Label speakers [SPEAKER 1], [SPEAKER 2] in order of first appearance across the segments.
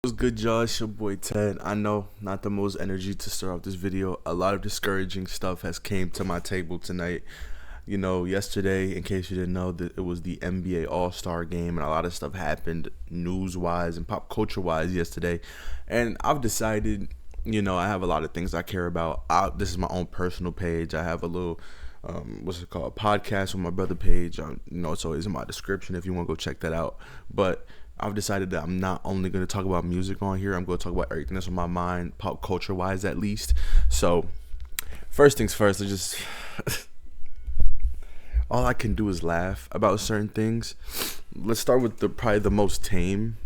[SPEAKER 1] What's good, y'all? It's your boy Ted. I know, not the most energy to start off this video. A lot of discouraging stuff has came to my table tonight. Yesterday, in case you didn't know, that it was the NBA All-Star game, and a lot of stuff happened news-wise and pop culture-wise yesterday. And I've decided, I have a lot of things I care about. This is my own personal page. I have a little, what's it called, podcast on my brother page. It's always in my description if you want to go check that out. But I've decided that I'm not only going to talk about music on here, I'm going to talk about everything that's on my mind, pop culture wise at least. So, first things first, I just all I can do is laugh about certain things. Let's start with probably the most tame.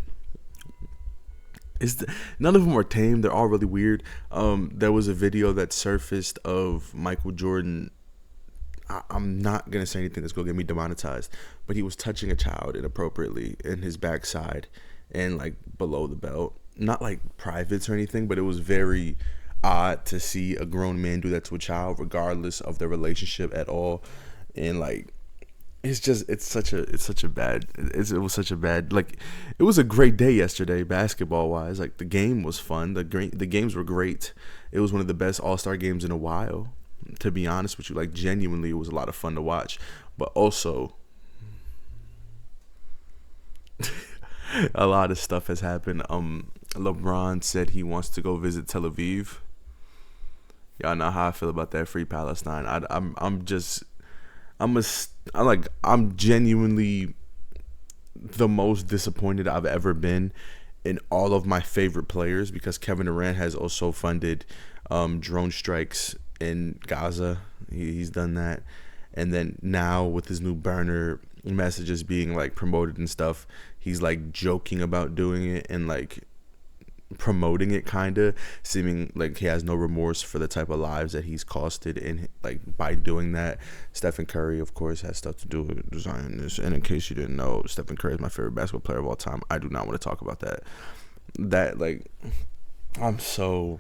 [SPEAKER 1] None of them are tame. They're all really weird. There was a video that surfaced of Michael Jordan. I'm not going to say anything that's going to get me demonetized, but he was touching a child inappropriately in his backside and like below the belt. Not like privates or anything, but it was very odd to see a grown man do that to a child regardless of their relationship at all. And like it was such a bad, it was a great day yesterday basketball wise. Like the game was fun. The games were great. It was one of the best All-Star games in a while. To be honest with you, like genuinely, it was a lot of fun to watch. But also, a lot of stuff has happened. LeBron said he wants to go visit Tel Aviv. Y'all know how I feel about that. Free Palestine. I'm genuinely the most disappointed I've ever been in all of my favorite players, because Kevin Durant has also funded drone strikes in Gaza. He's done that. And then now with his new burner messages being like promoted and stuff, he's like joking about doing it and like promoting it, kind of seeming like he has no remorse for the type of lives that he's costed in, like, by doing that. Stephen Curry, of course, has stuff to do with designing this. And in case you didn't know, Stephen Curry is my favorite basketball player of all time. I do not want to talk about that. I'm so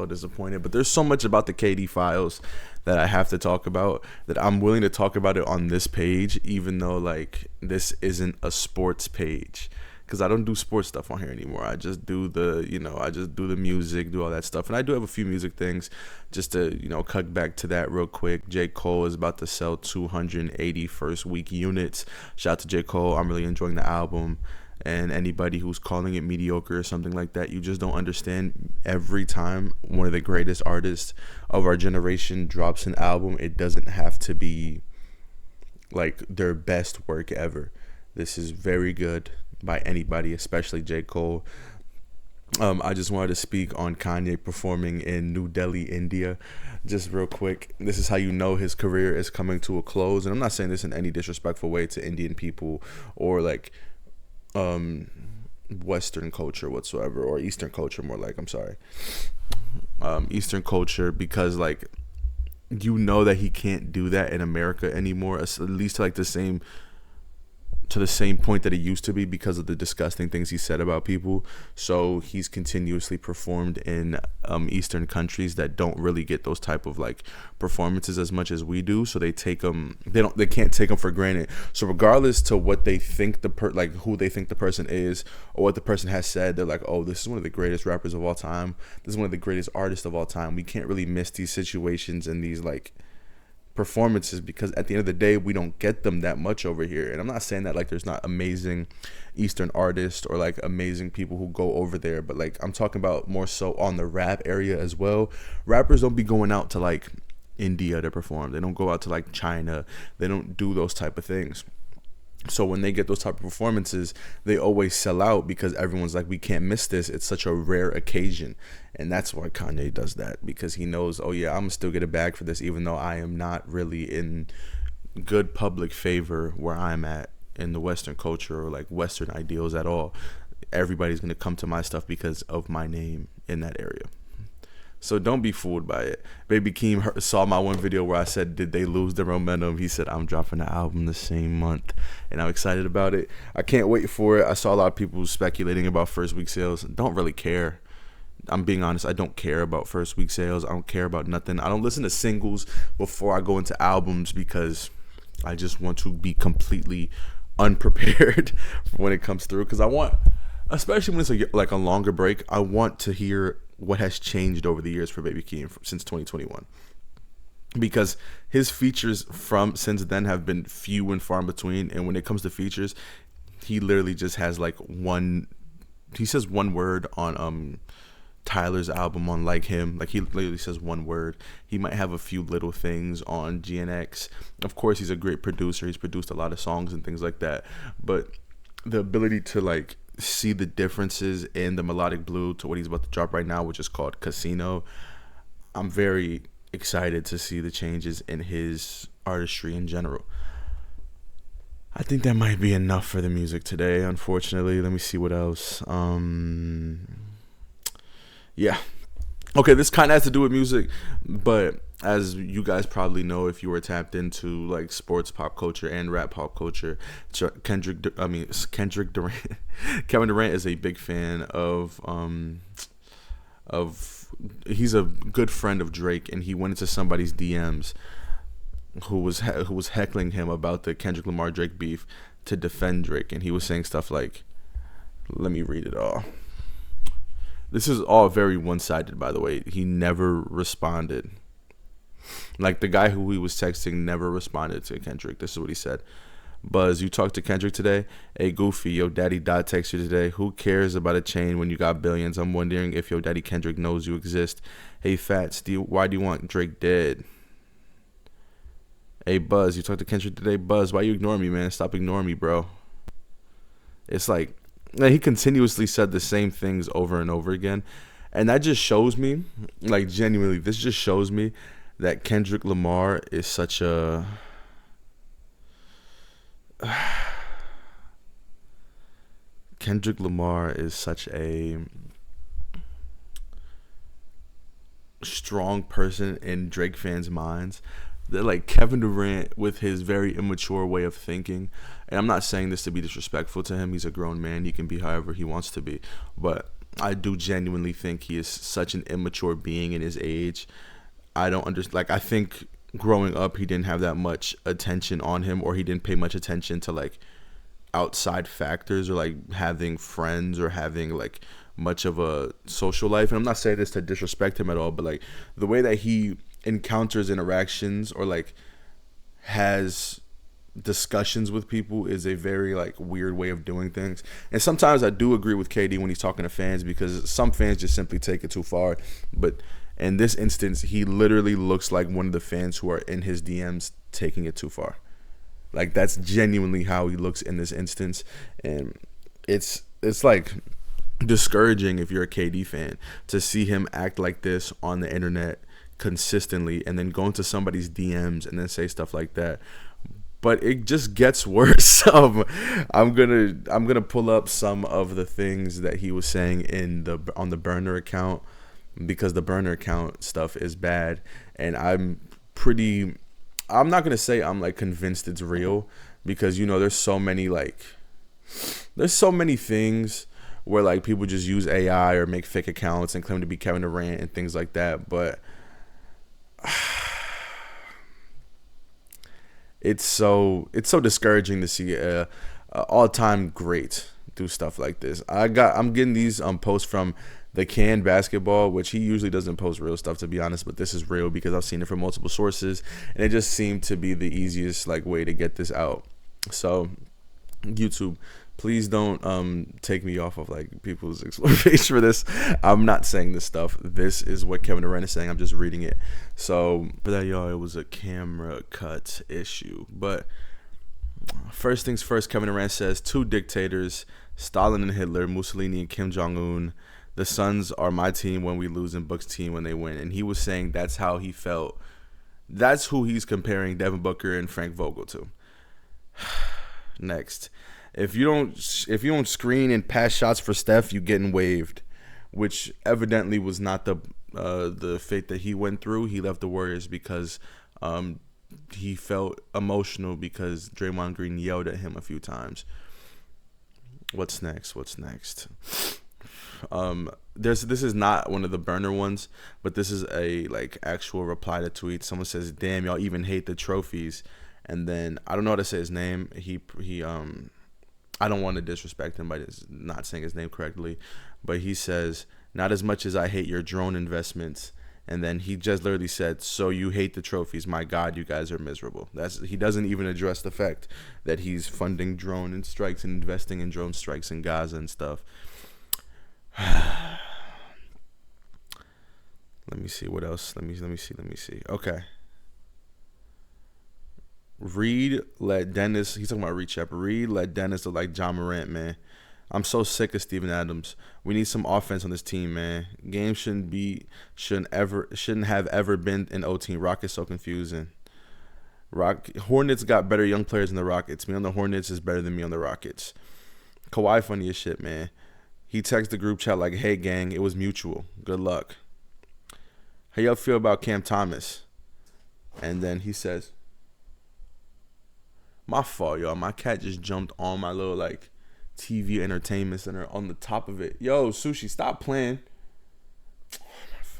[SPEAKER 1] disappointed. But there's so much about the KD files that I have to talk about, that I'm willing to talk about it on this page, even though like this isn't a sports page, because I don't do sports stuff on here anymore. I just do the music, do all that stuff. And I do have a few music things. Just to cut back to that real quick, J. Cole is about to sell 280 first week units. Shout out to J. Cole. I'm really enjoying the album. And anybody who's calling it mediocre or something like that, you just don't understand. Every time one of the greatest artists of our generation drops an album, it doesn't have to be like their best work ever. This is very good by anybody, especially J. Cole. I just wanted to speak on Kanye performing in New Delhi, India. Just real quick, this is how you know his career is coming to a close. And I'm not saying this in any disrespectful way to Indian people or like Western culture whatsoever, or Eastern culture more like, I'm sorry, Eastern culture, because like that he can't do that in America anymore, at least to the same point that it used to be, because of the disgusting things he said about people. So he's continuously performed in Eastern countries that don't really get those type of like performances as much as we do. So they take them, they can't take them for granted. So regardless to what they think who they think the person is or what the person has said, they're like, oh, this is one of the greatest rappers of all time. This is one of the greatest artists of all time. We can't really miss these situations and these like performances, because at the end of the day we don't get them that much over here. And I'm not saying that like there's not amazing Eastern artists or like amazing people who go over there, but like I'm talking about more so on the rap area as well. Rappers don't be going out to like India to perform. They don't go out to like China. They don't do those type of things. So when they get those type of performances, they always sell out, because everyone's like, we can't miss this. It's such a rare occasion. And that's why Kanye does that, because he knows, oh yeah, I'm gonna still get a bag for this, even though I am not really in good public favor where I'm at in the Western culture or like Western ideals at all. Everybody's gonna come to my stuff because of my name in that area. So don't be fooled by it. Baby Keem saw my one video where I said, did they lose their momentum? He said, I'm dropping the album the same month. And I'm excited about it. I can't wait for it. I saw a lot of people speculating about first week sales. Don't really care. I'm being honest. I don't care about first week sales. I don't care about nothing. I don't listen to singles before I go into albums, because I just want to be completely unprepared when it comes through. Because I want especially when it's like a longer break. I want to hear what has changed over the years for Baby Keem since 2021, because his features from since then have been few and far in between. And when it comes to features, he literally just has like one. He says one word on Tyler's album on Like Him. Like, he literally says one word. He might have a few little things on GNX. Of course, he's a great producer. He's produced a lot of songs and things like that. But the ability to like see the differences in the Melodic Blue to what he's about to drop right now, which is called Casino, I'm very excited to see the changes in his artistry in general. I think that might be enough for the music today, unfortunately. Let me see what else. Yeah. Okay, this kind of has to do with music, but as you guys probably know, if you were tapped into like sports pop culture and rap pop culture, Kendrick Durant, Kevin Durant is a big fan of he's a good friend of Drake, and he went into somebody's DMs who was heckling him about the Kendrick Lamar Drake beef to defend Drake, and he was saying stuff like, let me read it all. This is all very one-sided, by the way. He never responded. Like, the guy who he was texting never responded to Kendrick. This is what he said. Buzz, you talked to Kendrick today? Hey, Goofy, yo daddy Dot text you today. Who cares about a chain when you got billions? I'm wondering if your daddy Kendrick knows you exist. Hey, Fats, why do you want Drake dead? Hey, Buzz, you talked to Kendrick today? Buzz, why you ignoring me, man? Stop ignoring me, bro. It's like, he continuously said the same things over and over again. And that just shows me, like, genuinely, this just shows me that Kendrick Lamar is such a... Kendrick Lamar is such a strong person in Drake fans' minds. That, like, Kevin Durant, with his very immature way of thinking, and I'm not saying this to be disrespectful to him, he's a grown man, he can be however he wants to be, but I do genuinely think he is such an immature being in his age. I don't understand, like, I think growing up he didn't have that much attention on him, or he didn't pay much attention to like outside factors, or like having friends, or having like much of a social life. And I'm not saying this to disrespect him at all, but like the way that he encounters interactions or like has discussions with people is a very like weird way of doing things. And sometimes I do agree with KD when he's talking to fans, because some fans just simply take it too far. But in this instance, he literally looks like one of the fans who are in his DMs taking it too far. Like, that's genuinely how he looks in this instance. And it's like discouraging if you're a KD fan to see him act like this on the internet consistently, and then go into somebody's DMs and then say stuff like that. But it just gets worse. I'm gonna pull up some of the things that he was saying on the burner account, because the burner account stuff is bad, and I'm not gonna say I'm like convinced it's real, because there's so many things where like people just use AI or make fake accounts and claim to be Kevin Durant and things like that. But it's so discouraging to see a all-time great do stuff like this. I'm getting these posts from the Can Basketball, which he usually doesn't post real stuff, to be honest, but this is real because I've seen it from multiple sources, and it just seemed to be the easiest like way to get this out. So YouTube, please don't take me off of like people's Explore page for this. I'm not saying this stuff. This is what Kevin Durant is saying. I'm just reading it. So for that, y'all, it was a camera cut issue. But first things first, Kevin Durant says, two dictators, Stalin and Hitler, Mussolini and Kim Jong-un. The Suns are my team when we lose and Bucks team when they win. And he was saying that's how he felt. That's who he's comparing Devin Booker and Frank Vogel to. Next. If you don't screen and pass shots for Steph, you getting waived, which evidently was not the fate that he went through. He left the Warriors because he felt emotional because Draymond Green yelled at him a few times. What's next? This is not one of the burner ones, but this is a like actual reply to tweet. Someone says, "Damn, y'all even hate the trophies," and then I don't know how to say his name. I don't want to disrespect him by not saying his name correctly, but he says, not as much as I hate your drone investments. And then he just literally said, so you hate the trophies. My God, you guys are miserable. He doesn't even address the fact that he's funding drone and strikes and investing in drone strikes in Gaza and stuff. Let me see what else. Let me see. Okay. Reed let Dennis. He's talking about Reed Shepard. Reed let Dennis look like John Morant, man. I'm so sick of Steven Adams. We need some offense on this team, man. Games shouldn't have ever been an OT. Rockets so confusing. Hornets got better young players than the Rockets. Me on the Hornets is better than me on the Rockets. Kawhi funny as shit, man. He texted the group chat like, hey, gang, it was mutual. Good luck. How y'all feel about Cam Thomas? And then he says, my fault, y'all. My cat just jumped on my little, like, TV entertainment center on the top of it. Yo, Sushi, stop playing.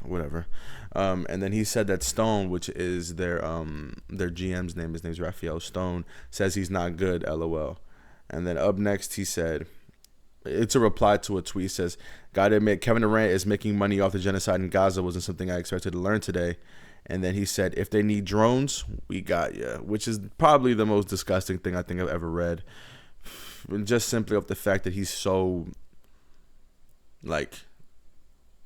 [SPEAKER 1] Whatever. And then he said that Stone, which is their GM's name, his name's Raphael Stone, says he's not good, LOL. And then up next he said, it's a reply to a tweet. Says, gotta admit, Kevin Durant is making money off the genocide in Gaza wasn't something I expected to learn today. And then he said, if they need drones, we got ya, which is probably the most disgusting thing I think I've ever read. Just simply off the fact that he's so, like,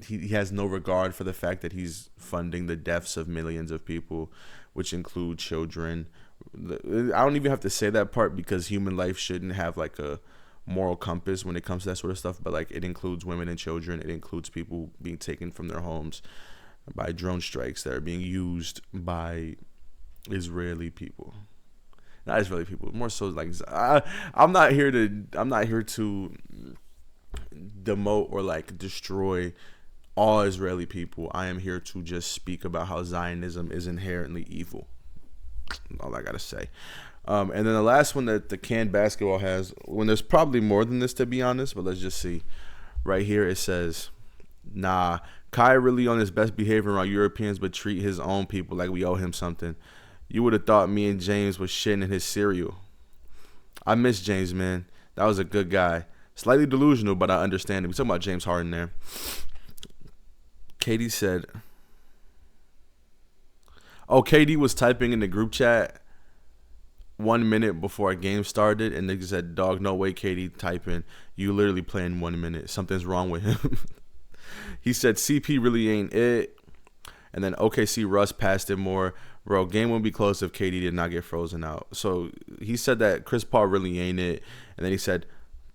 [SPEAKER 1] he has no regard for the fact that he's funding the deaths of millions of people, which include children. I don't even have to say that part because human life shouldn't have, like, a moral compass when it comes to that sort of stuff, but like it includes women and children. It includes people being taken from their homes by drone strikes that are being used by Israeli people. Not Israeli people, more so like I'm not here to demote or like destroy all Israeli people. I am here to just speak about how Zionism is inherently evil. All I gotta say. And then the last one that the canned basketball has, when there's probably more than this to be honest, but let's just see. Right here it says, nah, Kai really on his best behavior around Europeans, but treat his own people like we owe him something. You would have thought me and James was shitting in his cereal. I miss James, man. That was a good guy. Slightly delusional, but I understand him. We're talking about James Harden there. Katie said, oh, KD was typing in the group chat 1 minute before a game started, and they said, dog, no way, Katie, typing. You literally playing 1 minute. Something's wrong with him. He said, CP really ain't it. And then OKC Russ passed it more. Bro, game wouldn't be close if KD did not get frozen out. So he said that Chris Paul really ain't it. And then he said,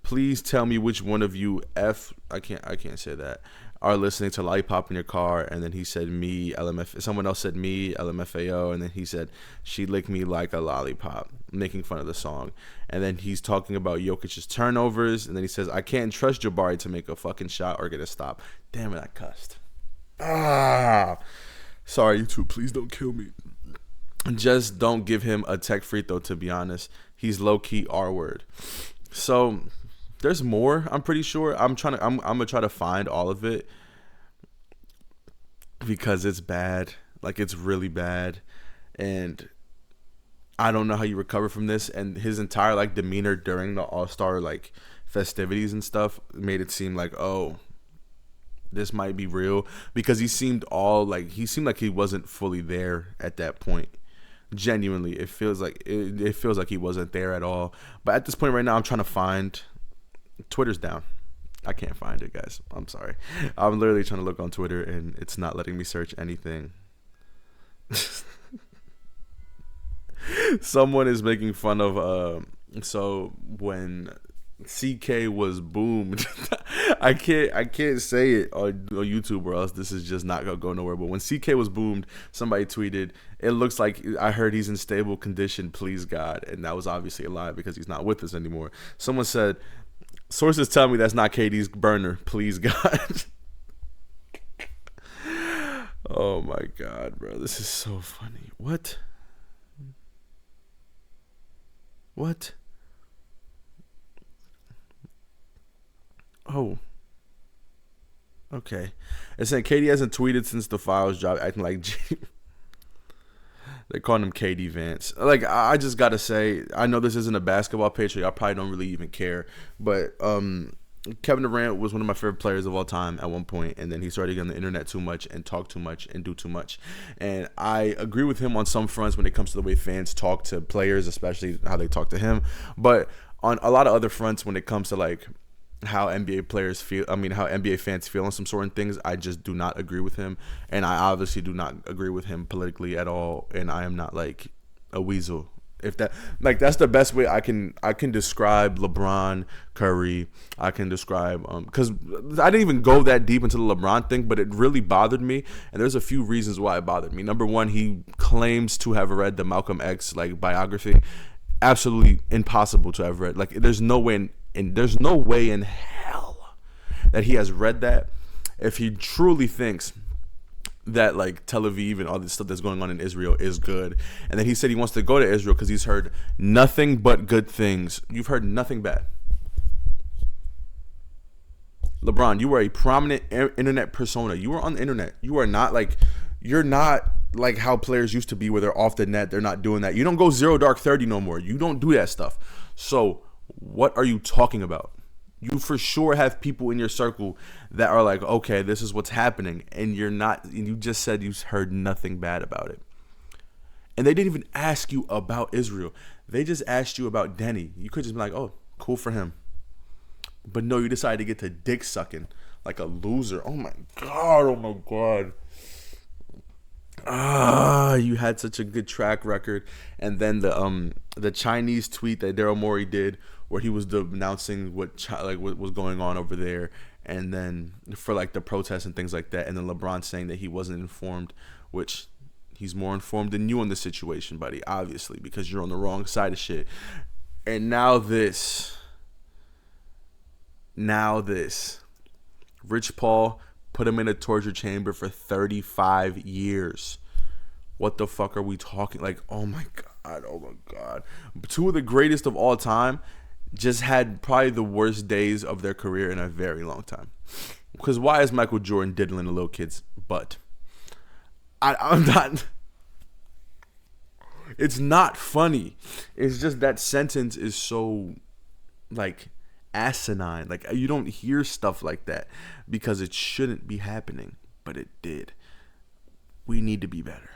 [SPEAKER 1] please tell me which one of you I can't say that, are listening to Lollipop in your car. And then he said me, LMF. Someone else said me, LMFAO. And then he said, she licked me like a lollipop, making fun of the song. And then he's talking about Jokic's turnovers. And then he says, I can't trust Jabari to make a fucking shot or get a stop. Damn it, I cussed. Sorry, YouTube, please don't kill me. Just don't give him a tech free throw, to be honest. He's low-key R-word. So there's more, I'm pretty sure. I'm gonna try to find all of it because it's bad. Like, it's really bad. And I don't know how you recover from this. And his entire like demeanor during the All-Star like festivities and stuff made it seem like, oh, this might be real, because he seemed like he wasn't fully there at that point. Genuinely, it feels like he wasn't there at all. But at this point right now, I'm trying to find. Twitter's down. I can't find it, guys. I'm sorry. I'm literally trying to look on Twitter and it's not letting me search anything. Someone is making fun of so when CK was boomed. I can't say it on YouTube or else this is just not gonna go nowhere. But when CK was boomed, somebody tweeted, it looks like I heard he's in stable condition, please God. And that was obviously a lie because he's not with us anymore. Someone said, sources tell me that's not KD's burner, please God. Oh my God, bro, this is so funny. What? Oh, okay. It's saying KD hasn't tweeted since the files dropped, acting like They call him KD Vance. Like I just gotta say, I know this isn't a basketball page, so I probably don't really even care. But Kevin Durant was one of my favorite players of all time at one point, and then he started getting on the internet too much and talk too much and do too much. And I agree with him on some fronts when it comes to the way fans talk to players, especially how they talk to him. But on a lot of other fronts, when it comes to like how NBA players feel, I mean, how NBA fans feel on some certain things, I just do not agree with him. And I obviously do not agree with him politically at all. And I am not like a weasel. If that, like, that's the best way I can describe LeBron, Curry. I can describe because I didn't even go that deep into the LeBron thing, but it really bothered me, and there's a few reasons why it bothered me. Number one, he claims to have read the Malcolm X like biography. Absolutely impossible to have read. Like, there's no way there's no way in hell that he has read that. If he truly thinks that like Tel Aviv and all this stuff that's going on in Israel is good, and then he said he wants to go to Israel because he's heard nothing but good things. You've heard nothing bad. LeBron, you were a prominent internet persona. You were on the internet. You are not like, you're not like how players used to be where they're off the net. They're not doing that. You don't go zero dark 30 no more. You don't do that stuff. So what are you talking about? You for sure have people in your circle that are like, okay, this is what's happening, and you're not. And you just said you heard nothing bad about it, and they didn't even ask you about Israel. They just asked you about Denny. You could just be like, oh, cool for him, but no, you decided to get to dick sucking like a loser. Oh my god! Oh my god! You had such a good track record, and then the Chinese tweet that Daryl Morey did, where he was announcing what was going on over there, and then for like the protests and things like that, and then LeBron saying that he wasn't informed, which he's more informed than you on the situation, buddy, obviously, because you're on the wrong side of shit. And now this, Rich Paul put him in a torture chamber for 35 years. What the fuck are we talking? Like, oh my god. Two of the greatest of all time just had probably the worst days of their career in a very long time. Because why is Michael Jordan diddling a little kid's butt? I'm not. It's not funny. It's just that sentence is so like asinine. Like, you don't hear stuff like that because it shouldn't be happening, but it did. We need to be better.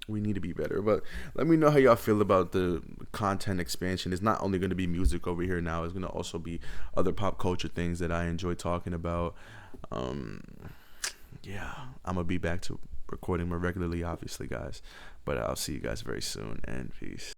[SPEAKER 1] But let me know how y'all feel about the content expansion. It's not only going to be music over here now. It's going to also be other pop culture things that I enjoy talking about. Yeah, I'm going to be back to recording more regularly, obviously, guys. But I'll see you guys very soon, and peace.